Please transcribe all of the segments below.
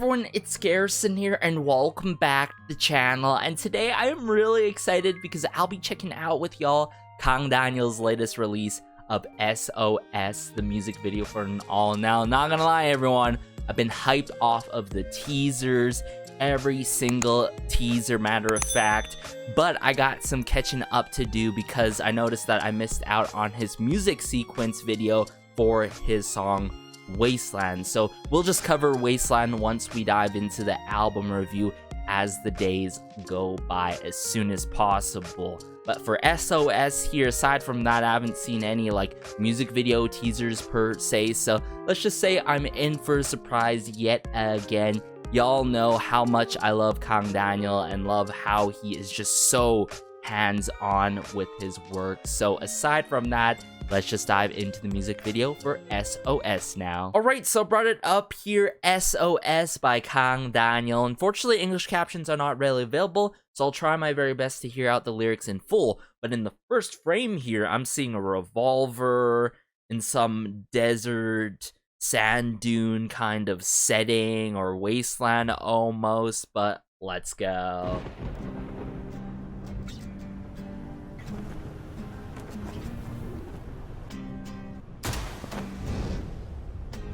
everyone, it's Garrison here and welcome back to the channel. And today I am really excited because I'll be checking out with y'all Kang Daniel's latest release of SOS, the music video for an all. Now, not gonna lie everyone, I've been hyped off of the teasers, every single teaser matter of fact, but I got some catching up to do because I noticed that I missed out on his music sequence video for his song Wasteland. So we'll just cover Wasteland once we dive into the album review as the days go by as soon as possible. But for SOS here, aside from that, I haven't seen any like music video teasers per se, so let's just say I'm in for a surprise yet again. Y'all know how much I love Kang Daniel and love how he is just so hands-on with his work. So aside from that, let's just dive into the music video for SOS now. Alright, so brought it up here, SOS by Kang Daniel. Unfortunately, English captions are not readily available, so I'll try my very best to hear out the lyrics in full. But in the first frame here, I'm seeing a revolver in some desert, sand dune kind of setting, or wasteland almost, but let's go.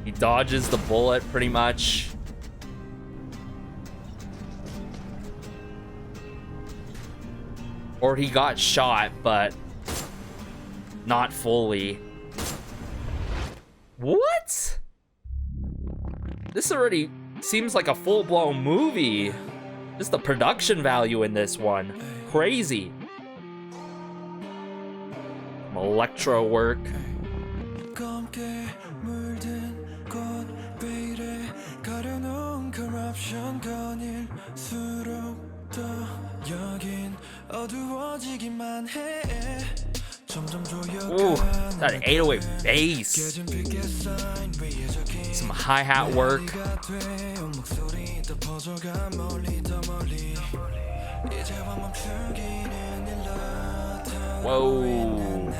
He dodges the bullet pretty much. Or he got shot, but not fully. What? This already seems like a full-blown movie. Just the production value in this one. Crazy. Some electro work. Ooh, that 808 bass. Some hi-hat work. Whoa.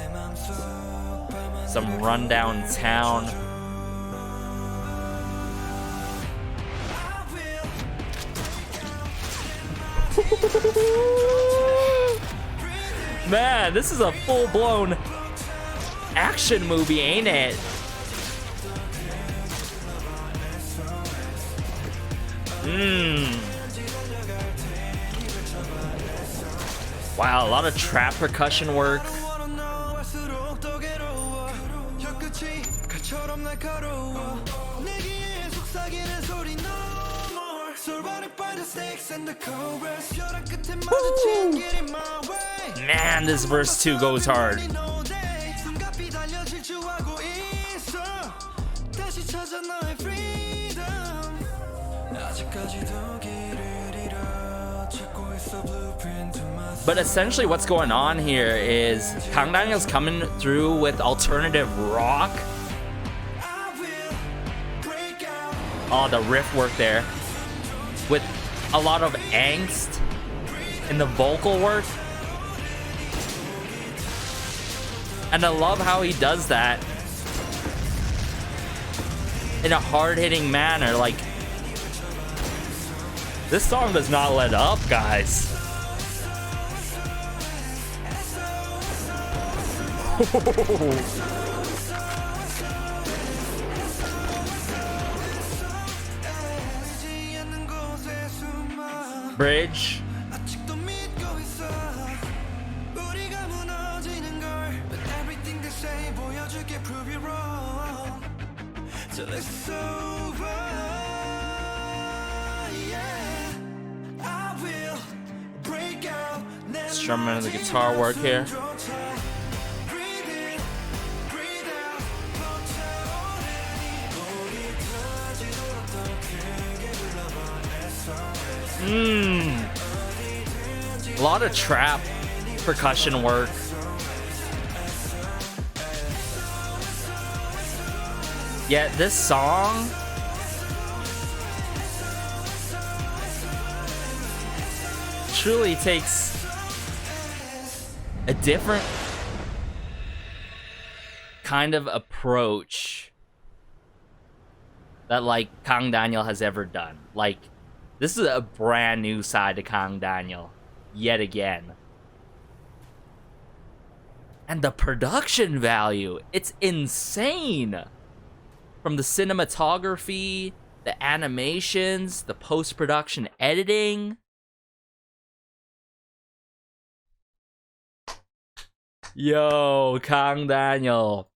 Some rundown town. Man, this is a full-blown action movie, ain't it? Wow, a lot of trap percussion work. Woo. Man, this verse 2 goes hard. But essentially what's going on here is Kang Daniel's coming through with alternative rock. Oh, the riff work there. With a lot of angst in the vocal work. And I love how he does that in a hard-hitting manner. Like, this song does not let up, guys. Bridge. Strumming the guitar work here. A lot of trap percussion work. Yet this song truly takes a different kind of approach that like Kang Daniel has ever done. Like, this is a brand new side to Kang Daniel, yet again. And the production value, it's insane. From the cinematography, the animations, the post-production editing. Yo, Kang Daniel.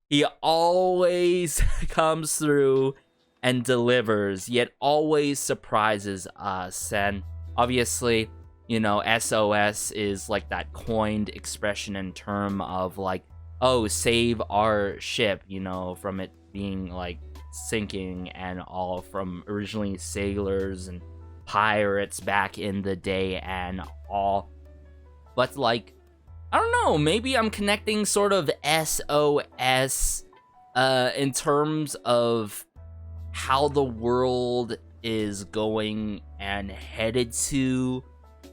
He always comes through and delivers, yet always surprises us. And obviously, you know, SOS is like that coined expression and term of like, oh, save our ship, you know, from it being like sinking and all, from originally sailors and pirates back in the day and all. But like, I don't know, maybe I'm connecting sort of SOS in terms of how the world is going and headed to,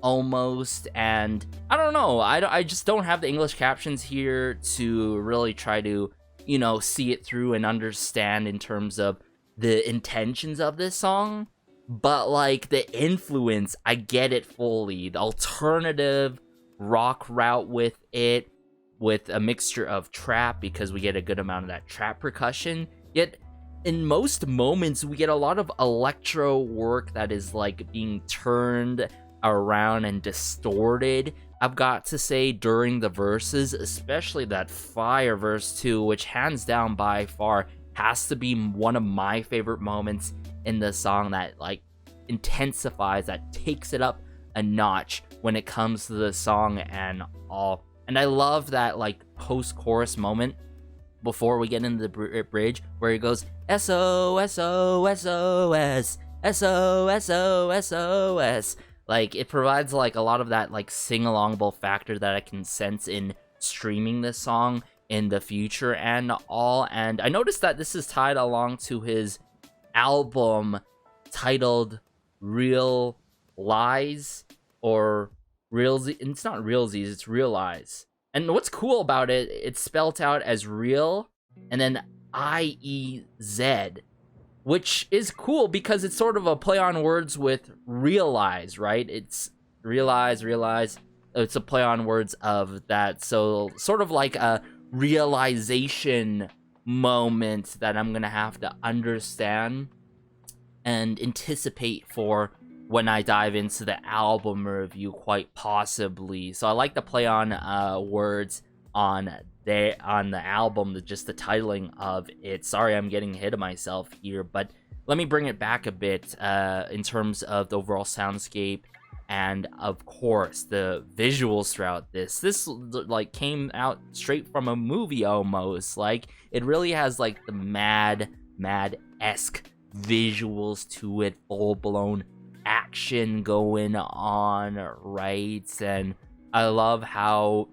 almost. And I don't know, I just don't have the English captions here to really try to, you know, see it through and understand in terms of the intentions of this song. But like the influence, I get it fully. The alternative rock route with it, with a mixture of trap, because we get a good amount of that trap percussion, yet in most moments we get a lot of electro work that is like being turned around and distorted, I've got to say, during the verses, especially that Fire verse 2, which hands down by far has to be one of my favorite moments in the song, that like intensifies, that takes it up a notch when it comes to the song and all. And I love that like post-chorus moment before we get into the bridge where he goes SOS, SOS, SOS, SOS. Like, it provides like a lot of that like sing-alongable factor that I can sense in streaming this song in the future and all. And I noticed that this is tied along to his album titled REALIEZ, or REALZ. It's not REALZs, it's REALIEZ. And what's cool about it, it's spelled out as real and then IEZ, which is cool because it's sort of a play on words with realize, right? It's realize. It's a play on words of that. So sort of like a realization moment that I'm gonna have to understand and anticipate for when I dive into the album review, quite possibly. So I like to play on words on the album, just the titling of it. Sorry, I'm getting ahead of myself here, but let me bring it back a bit in terms of the overall soundscape and, of course, the visuals throughout this. This like came out straight from a movie almost. Like, it really has like the mad-esque visuals to it, full-blown action going on, right? And I love how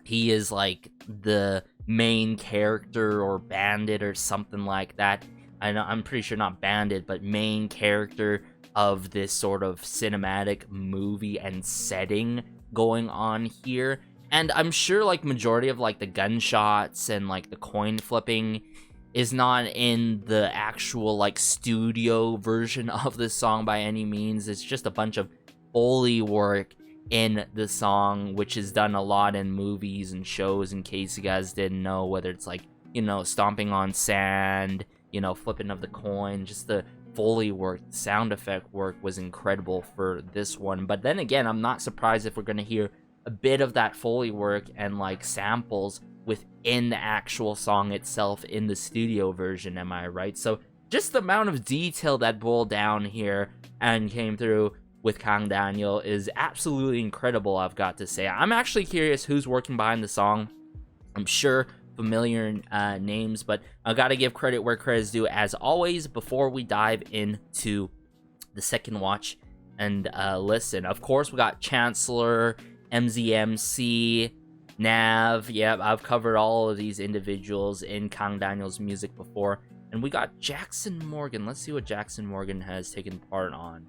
he is like the main character or bandit or something like that. I'm pretty sure not bandit, but main character of this sort of cinematic movie and setting going on here. And I'm sure like majority of like the gunshots and like the coin flipping is not in the actual like studio version of this song by any means. It's just a bunch of Foley work in the song, which is done a lot in movies and shows, in case you guys didn't know, whether it's like, you know, stomping on sand, you know, flipping of the coin. Just the Foley work, sound effect work was incredible for this one. But then again, I'm not surprised if we're gonna hear a bit of that Foley work and like samples within the actual song itself in the studio version, am I right? So just the amount of detail that boiled down here and came through with Kang Daniel is absolutely incredible, I've got to say. I'm actually curious who's working behind the song. I'm sure familiar names, but I gotta give credit where credit is due, as always, before we dive into the second watch and listen. Of course, we got Chancellor, MZMC, Nav. Yep, I've covered all of these individuals in Kang Daniel's music before. And we got Jackson Morgan. Let's see what Jackson Morgan has taken part on.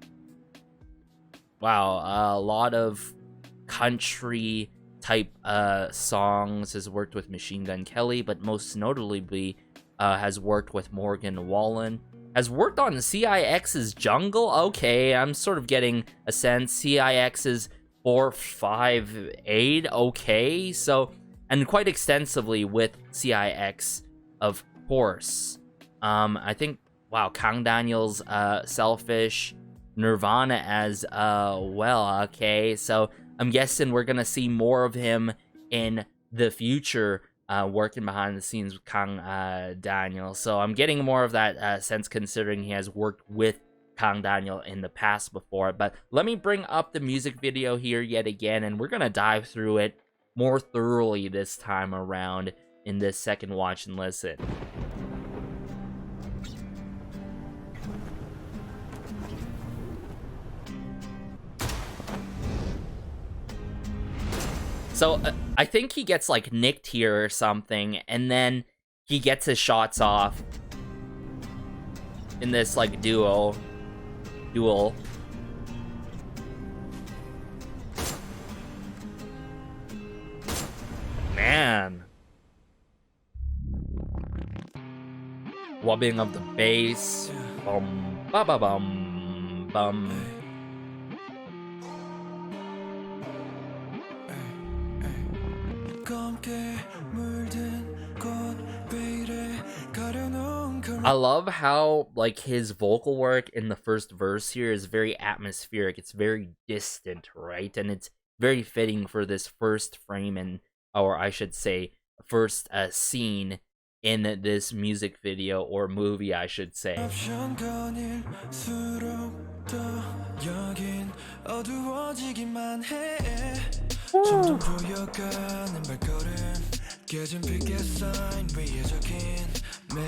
Wow, a lot of country type songs. Has worked with Machine Gun Kelly, but most notably has worked with Morgan Wallen. has worked on CIX's Jungle. Okay, I'm sort of getting a sense. CIX's 458. Okay, so, and quite extensively with CIX, of course. I think, wow, Kang Daniel's Selfish, Nirvana as well. Okay, so I'm guessing we're gonna see more of him in the future, working behind the scenes with Kang Daniel. So I'm getting more of that sense, considering he has worked with Kang Daniel in the past before. But let me bring up the music video here yet again, and we're gonna dive through it more thoroughly this time around in this second watch and listen. So, I think he gets, like, nicked here or something, and then he gets his shots off in this, like, duel. Man. Wobbling of the bass. Bum, ba ba bum, bum. I love how, like, his vocal work in the first verse here is very atmospheric. It's very distant, right? And it's very fitting for this first frame, and, or I should say, first scene in this music video, or movie, I should say.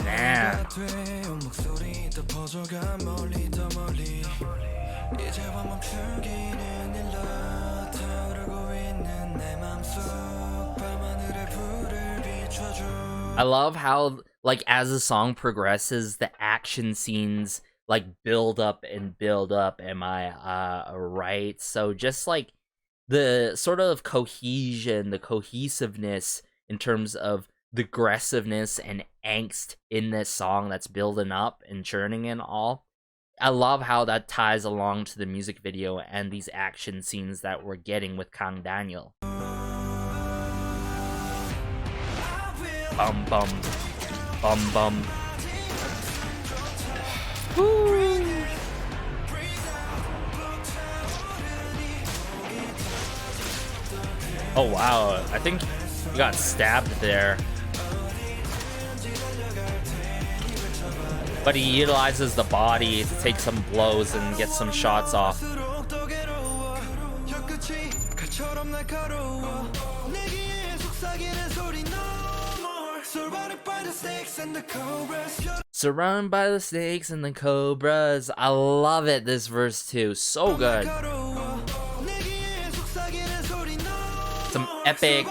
Man. I love how, like, as the song progresses, the action scenes, like, build up and build up. Am I right? So just, like, the sort of cohesion, the cohesiveness in terms of the aggressiveness and angst in this song that's building up and churning and all. I love how that ties along to the music video and these action scenes that we're getting with Kang Daniel. Bum bum. Bum bum. Woo. Oh wow, I think he got stabbed there. But he utilizes the body to take some blows and get some shots off. Surrounded by the snakes and the cobras. I love it, this verse too. So good. Some epic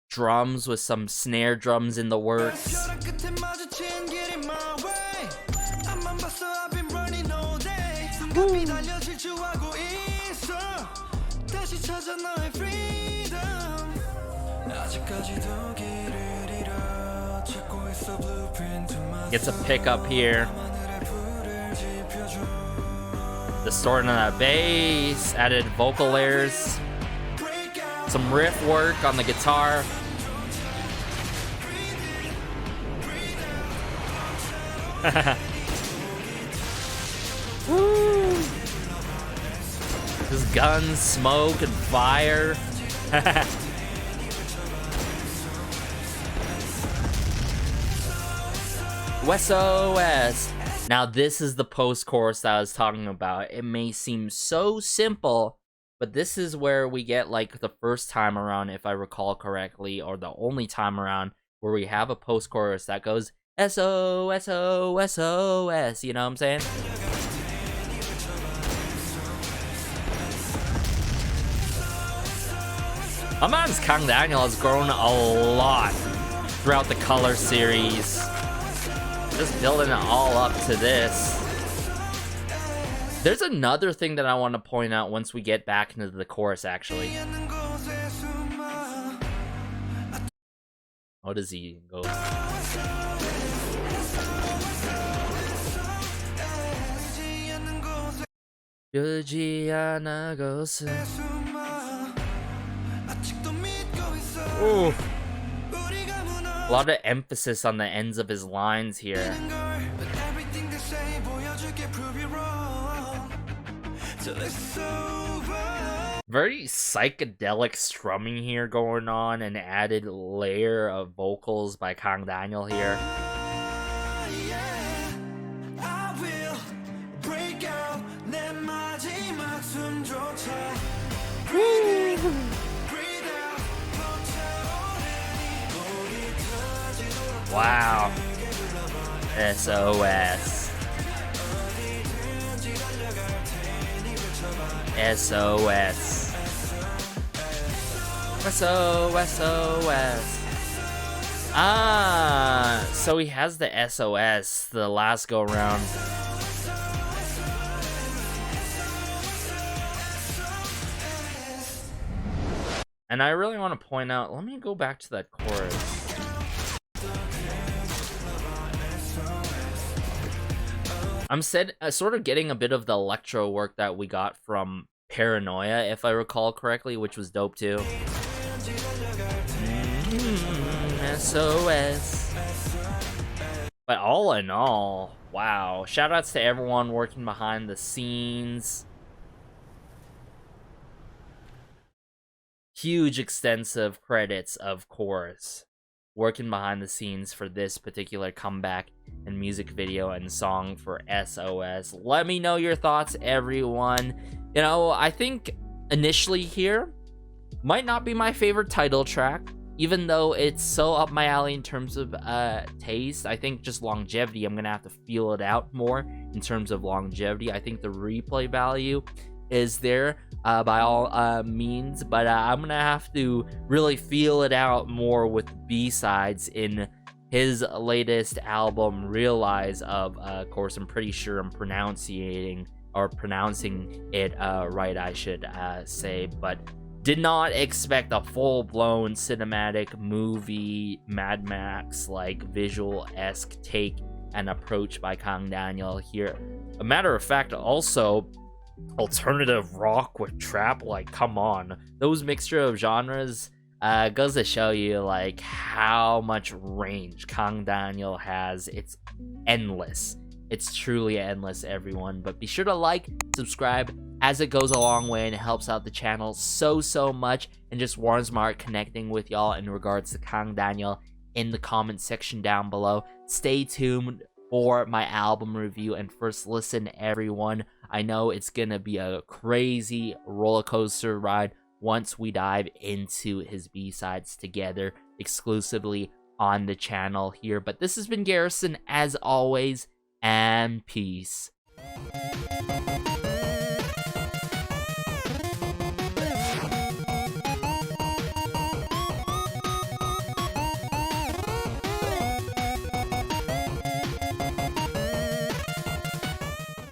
drums with some snare drums in the works. Woo. Gets a pickup here. Distorting on that bass, added vocal layers, some riff work on the guitar. Woo! Just guns, smoke, and fire. SOS. Now this is the post-chorus that I was talking about. It may seem so simple, but this is where we get, like, the first time around, if I recall correctly, or the only time around where we have a post-chorus that goes SOS, SOS, you know what I'm saying? My man's Kang Daniel has grown a lot throughout the Color series. Just building it all up to this. There's another thing that I want to point out once we get back into the chorus, actually. What does he go? Ooh. A lot of emphasis on the ends of his lines here. Very psychedelic strumming here going on, an added layer of vocals by Kang here. Wow. SOS. SOS. SOS. Ah, so he has the SOS the last go round. And I really want to point out, let me go back to that chorus. I'm sort of getting a bit of the electro work that we got from Paranoia, if I recall correctly, which was dope too. SOS. But all in all, wow. Shoutouts to everyone working behind the scenes. Huge extensive credits, of course, working behind the scenes for this particular comeback and music video and song for SOS. Let me know your thoughts, everyone. You know, I think initially here might not be my favorite title track, even though it's so up my alley in terms of taste. I think just longevity, I'm gonna have to feel it out more in terms of longevity. I think the replay value is there by all means, but I'm gonna have to really feel it out more with B-sides in his latest album, Realize. Of course, I'm pretty sure I'm pronouncing it right, I should say, but did not expect a full-blown cinematic movie, Mad Max like visual-esque take and approach by Kang here. A matter of fact, also alternative rock with trap, like, come on, those mixture of genres goes to show you like how much range Kang has. It's endless. It's truly endless, everyone. But be sure to like, subscribe, as it goes a long way and it helps out the channel so much, and just warms my heart connecting with y'all in regards to Kang in the comment section down below. Stay tuned for my album review and first listen, everyone. I know it's gonna be a crazy roller coaster ride once we dive into his B-sides together exclusively on the channel here. But this has been Garrison, as always, and peace.